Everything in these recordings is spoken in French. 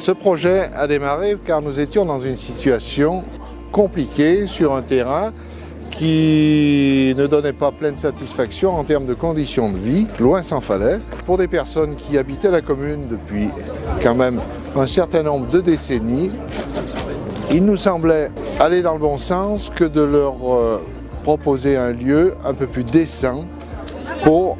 Ce projet a démarré car nous étions dans une situation compliquée sur un terrain qui ne donnait pas pleine satisfaction en termes de conditions de vie, loin s'en fallait. Pour des personnes qui habitaient la commune depuis quand même un certain nombre de décennies, il nous semblait aller dans le bon sens que de leur proposer un lieu un peu plus décent pour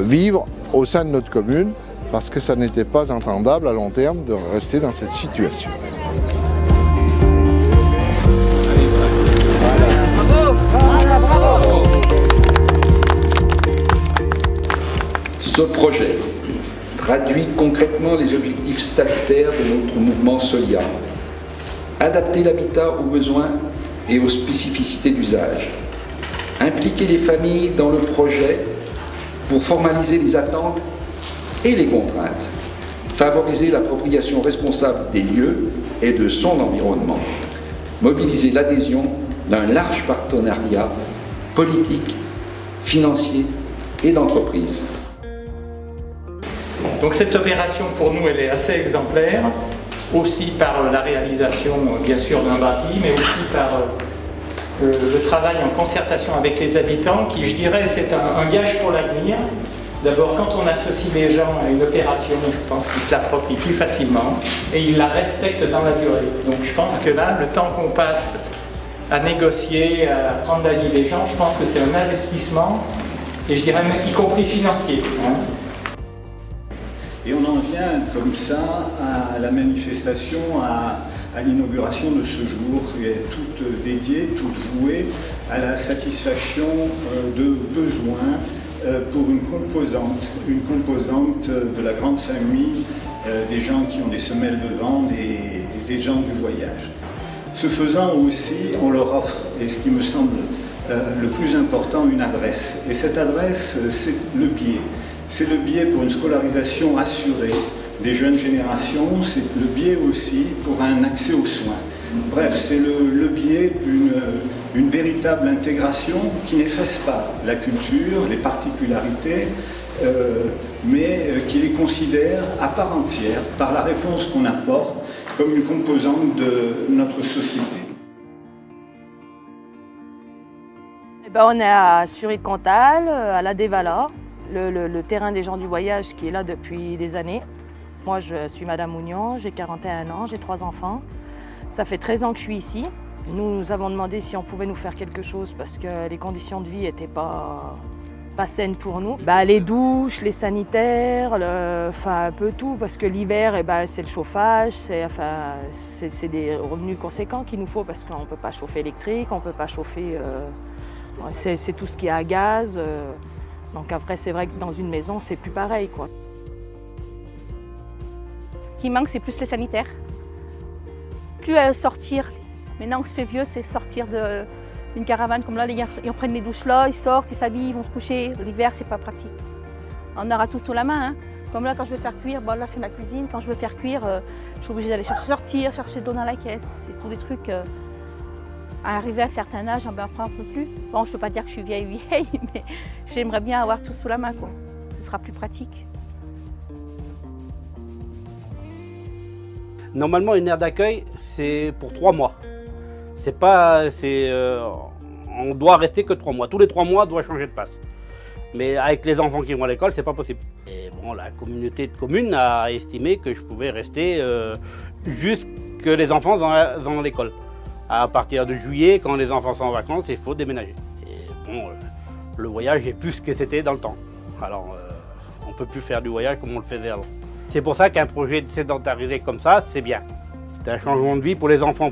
vivre au sein de notre commune, parce que ça n'était pas entendable à long terme de rester dans cette situation. Ce projet traduit concrètement les objectifs statutaires de notre mouvement Solia. Adapter l'habitat aux besoins et aux spécificités d'usage. Impliquer les familles dans le projet pour formaliser les attentes et les contraintes. Favoriser l'appropriation responsable des lieux et de son environnement. Mobiliser l'adhésion d'un large partenariat politique, financier et d'entreprise. Donc cette opération pour nous elle est assez exemplaire, aussi par la réalisation bien sûr d'un bâti, mais aussi par le travail en concertation avec les habitants qui, je dirais, c'est un gage pour l'avenir. D'abord, quand on associe des gens à une opération, je pense qu'ils se l'approprient plus facilement et ils la respectent dans la durée. Donc je pense que là, le temps qu'on passe à négocier, à prendre l'avis des gens, je pense que c'est un investissement, et je dirais même y compris financier. Et on en vient comme ça à la manifestation, à l'inauguration de ce jour, qui est toute dédiée, toute vouée à la satisfaction de besoins pour une composante de la grande famille des gens qui ont des semelles de vent, des gens du voyage. Ce faisant aussi, on leur offre, et ce qui me semble le plus important, une adresse. Et cette adresse, c'est le biais. C'est le biais pour une scolarisation assurée des jeunes générations, c'est le biais aussi pour un accès aux soins. Bref, c'est le biais d'une véritable intégration qui n'efface pas la culture, les particularités, mais qui les considère à part entière par la réponse qu'on apporte comme une composante de notre société. On est à Sury-de-Cantal, à la Dévala, le terrain des gens du voyage qui est là depuis des années. Moi, je suis Madame Mougnon, j'ai 41 ans, j'ai 3 enfants. Ça fait 13 ans que je suis ici. Nous avons demandé si on pouvait nous faire quelque chose parce que les conditions de vie n'étaient pas saines pour nous. Les douches, les sanitaires, un peu tout, parce que l'hiver, c'est le chauffage, c'est des revenus conséquents qu'il nous faut parce qu'on ne peut pas chauffer électrique, on ne peut pas chauffer... c'est tout ce qui est à gaz. Donc après, c'est vrai que dans une maison, c'est plus pareil, quoi. Ce qui manque, c'est plus les sanitaires. Plus sortir. Maintenant, on se fait vieux, c'est sortir d'une caravane comme là, les gars, ils prennent les douches là, ils sortent, ils s'habillent, ils vont se coucher. L'hiver, c'est pas pratique. On aura tout sous la main, hein. Comme là, quand je vais faire cuire, là, c'est ma cuisine. Quand je veux faire cuire, je suis obligée d'aller chercher de l'eau dans la caisse. C'est tous des trucs... À arriver à un certain âge, après on ne peut plus. Bon, je ne veux pas dire que je suis vieille, mais j'aimerais bien avoir tout sous la main, quoi. Ce sera plus pratique. Normalement, une aire d'accueil, c'est pour 3 mois. C'est pas, on doit rester que 3 mois. Tous les 3 mois, on doit changer de place. Mais avec les enfants qui vont à l'école, c'est pas possible. Et bon, la communauté de communes a estimé que je pouvais rester jusque les enfants vont à l'école. À partir de juillet, quand les enfants sont en vacances, il faut déménager. Et bon, le voyage est plus ce que c'était dans le temps. Alors, on ne peut plus faire du voyage comme on le faisait avant. C'est pour ça qu'un projet sédentarisé comme ça, c'est bien. C'est un changement de vie pour les enfants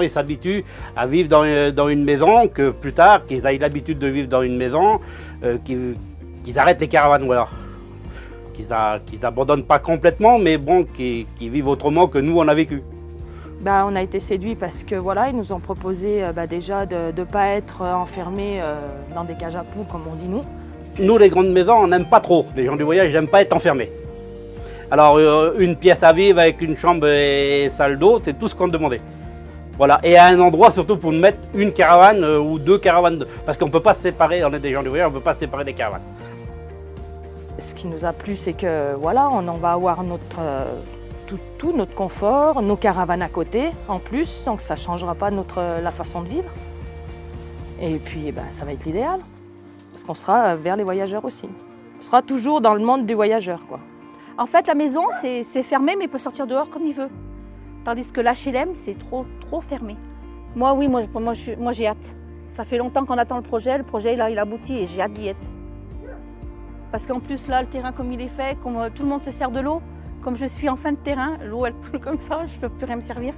ils s'habituent à vivre dans une maison, que plus tard, qu'ils aient l'habitude de vivre dans une maison, qu'ils arrêtent les caravanes, voilà. Qu'ils n'abandonnent pas complètement, mais bon, qu'ils vivent autrement que nous, on a vécu. On a été séduits parce que voilà, ils nous ont proposé déjà de ne pas être enfermés dans des cages à poules, comme on dit nous. Nous, les grandes maisons, on n'aime pas trop. Les gens du voyage n'aiment pas être enfermés. Alors, une pièce à vivre avec une chambre et salle d'eau, c'est tout ce qu'on demandait. Voilà, et à un endroit surtout pour nous mettre une caravane ou 2 caravanes, parce qu'on ne peut pas se séparer, on est des gens du voyage, on ne peut pas se séparer des caravanes. Ce qui nous a plu, c'est que voilà, on en va avoir tout notre confort, nos caravanes à côté en plus, donc ça ne changera pas la façon de vivre. Et puis ça va être l'idéal, parce qu'on sera vers les voyageurs aussi. On sera toujours dans le monde des voyageurs, quoi. En fait, la maison, c'est fermé, mais il peut sortir dehors comme il veut. Tandis que l'HLM, c'est trop fermé. Moi, j'ai hâte. Ça fait longtemps qu'on attend le projet là, il aboutit et j'ai hâte d'y être. Parce qu'en plus, là, le terrain comme il est fait, comme tout le monde se sert de l'eau, comme je suis en fin de terrain, l'eau, elle coule comme ça, je ne peux plus rien me servir.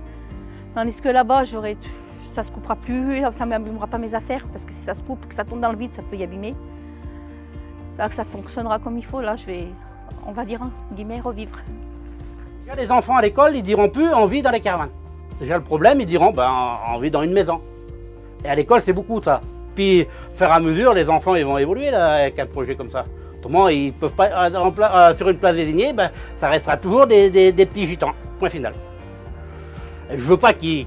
Tandis que là-bas, ça ne se coupera plus, ça ne m'abîmera pas mes affaires, parce que si ça se coupe, que ça tombe dans le vide, ça peut y abîmer. C'est là que ça fonctionnera comme il faut. Là, je vais, on va dire, guillemets, revivre. Il y a des enfants à l'école, ils diront plus on vit dans les caravanes. Déjà le problème, ils diront on vit dans une maison. Et à l'école, c'est beaucoup ça. Puis, au fur et à mesure, les enfants ils vont évoluer là, avec un projet comme ça. Autrement, ils peuvent pas, sur une place désignée, ça restera toujours des petits gitans. Point final. Et je veux pas qu'ils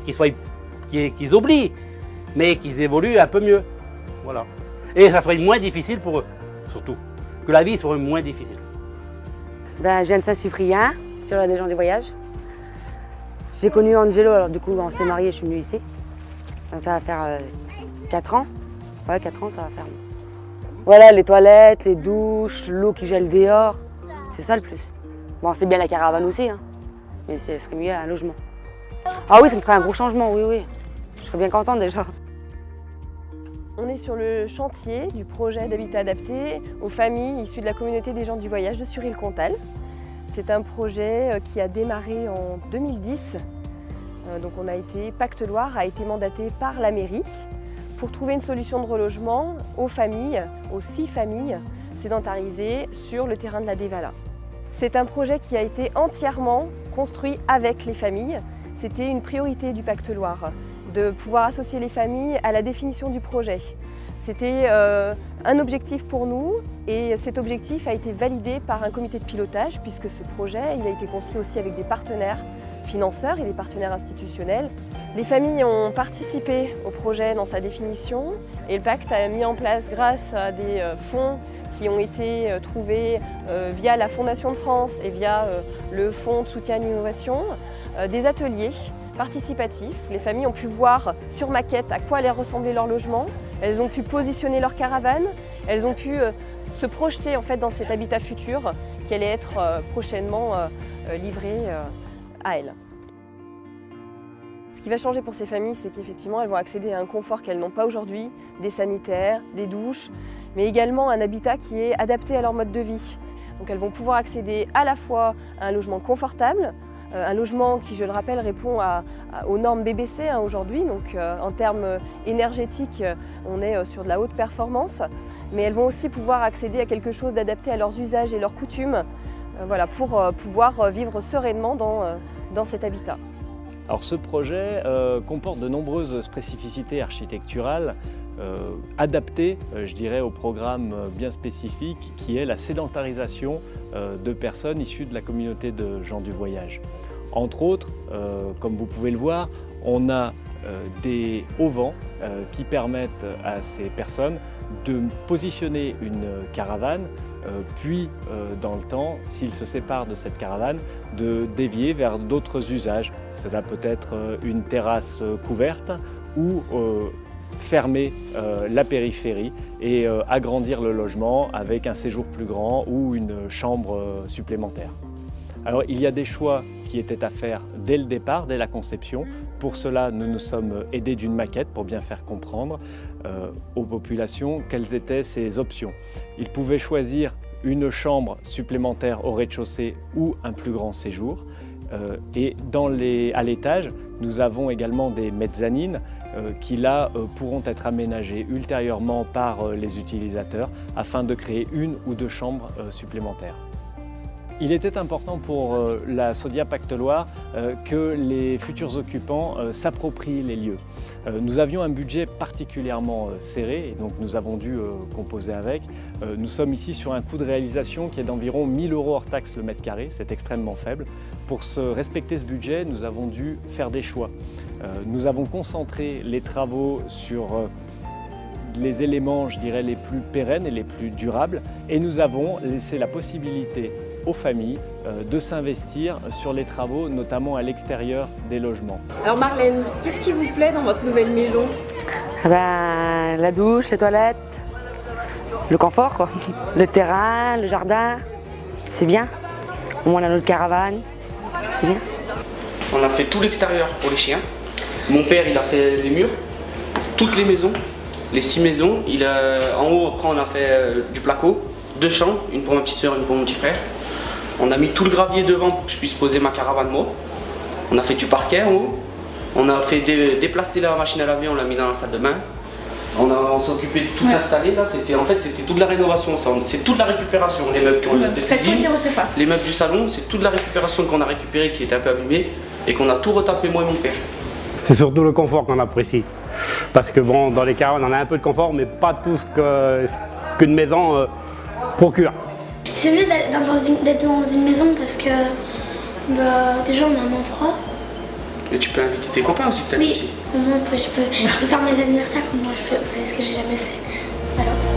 oublient, mais qu'ils évoluent un peu mieux. Voilà. Et ça serait moins difficile pour eux, surtout. Que la vie soit moins difficile. Je viens de Saint-Cyprien, sur des gens du voyage. J'ai connu Angelo, alors du coup on s'est mariés, je suis venue ici. Ça va faire 4 ans. Ouais, 4 ans ça va faire. Voilà, les toilettes, les douches, l'eau qui gèle dehors, c'est ça le plus. Bon, c'est bien la caravane aussi, hein, mais ce serait mieux un logement. Ah oui, ça me ferait un gros changement, oui. Je serais bien contente déjà. On est sur le chantier du projet d'habitat adapté aux familles issues de la communauté des gens du voyage de Sury-le-Comtal. C'est un projet qui a démarré en 2010. Donc Pacte Loire a été mandaté par la mairie pour trouver une solution de relogement aux familles, aux 6 familles sédentarisées sur le terrain de la Dévala. C'est un projet qui a été entièrement construit avec les familles. C'était une priorité du Pacte Loire, de pouvoir associer les familles à la définition du projet. C'était un objectif pour nous et cet objectif a été validé par un comité de pilotage puisque ce projet il a été construit aussi avec des partenaires financeurs et des partenaires institutionnels. Les familles ont participé au projet dans sa définition et le pacte a mis en place grâce à des fonds qui ont été trouvés via la Fondation de France et via le Fonds de soutien à l'innovation, des ateliers participatifs. Les familles ont pu voir sur maquette à quoi allait ressembler leur logement. Elles ont pu positionner leur caravane. Elles ont pu se projeter en fait dans cet habitat futur qui allait être prochainement livré à elles. Ce qui va changer pour ces familles, c'est qu'effectivement elles vont accéder à un confort qu'elles n'ont pas aujourd'hui, des sanitaires, des douches, mais également un habitat qui est adapté à leur mode de vie. Donc elles vont pouvoir accéder à la fois à un logement confortable, un logement qui, je le rappelle, répond aux normes BBC aujourd'hui. Donc en termes énergétiques, on est sur de la haute performance. Mais elles vont aussi pouvoir accéder à quelque chose d'adapté à leurs usages et leurs coutumes pour pouvoir vivre sereinement dans cet habitat. Alors ce projet comporte de nombreuses spécificités architecturales adaptées, je dirais, au programme bien spécifique qui est la sédentarisation de personnes issues de la communauté de gens du voyage. Entre autres, comme vous pouvez le voir, on a des auvents qui permettent à ces personnes de positionner une caravane, puis dans le temps, s'ils se séparent de cette caravane, de dévier vers d'autres usages. Cela peut être une terrasse couverte ou fermer la périphérie et agrandir le logement avec un séjour plus grand ou une chambre supplémentaire. Alors il y a des choix qui étaient à faire dès le départ, dès la conception. Pour cela, nous nous sommes aidés d'une maquette pour bien faire comprendre aux populations quelles étaient ces options. Ils pouvaient choisir une chambre supplémentaire au rez-de-chaussée ou un plus grand séjour. Et à l'étage, nous avons également des mezzanines qui là pourront être aménagées ultérieurement par les utilisateurs afin de créer 1 ou 2 chambres supplémentaires. Il était important pour la Sodia Pacte Loire que les futurs occupants s'approprient les lieux. Nous avions un budget particulièrement serré et donc nous avons dû composer avec. Nous sommes ici sur un coût de réalisation qui est d'environ 1 000 € hors taxe le mètre carré, c'est extrêmement faible. Pour respecter ce budget, nous avons dû faire des choix. Nous avons concentré les travaux sur les éléments, je dirais, les plus pérennes et les plus durables et nous avons laissé la possibilité aux familles de s'investir sur les travaux, notamment à l'extérieur des logements. Alors Marlène, qu'est-ce qui vous plaît dans votre nouvelle maison? La douche, les toilettes, le confort quoi. Le terrain, le jardin, c'est bien. Au moins on a notre caravane, c'est bien. On a fait tout l'extérieur pour les chiens. Mon père il a fait les murs, toutes les maisons, les 6 maisons. En haut après on a fait du placo, 2 chambres, une pour ma petite soeur, une pour mon petit frère. On a mis tout le gravier devant pour que je puisse poser ma caravane moi. On a fait du parquet en haut. On a fait déplacer la machine à laver, on l'a mis dans la salle de bain. On s'est occupé de tout installer là, c'était toute la rénovation, c'est toute la récupération, les meubles de cuisine, les meubles du salon, c'est toute la récupération qu'on a récupérée qui était un peu abîmée et qu'on a tout retapé moi et mon père. C'est surtout le confort qu'on apprécie. Parce que bon, dans les caravanes on a un peu de confort mais pas tout ce qu'une maison procure. C'est mieux d'être dans une maison parce que déjà on a moins froid. Et tu peux inviter tes copains aussi peut-être. Oui, au moins je peux faire mes anniversaires comme moi je fais, parce que j'ai jamais fait. Alors.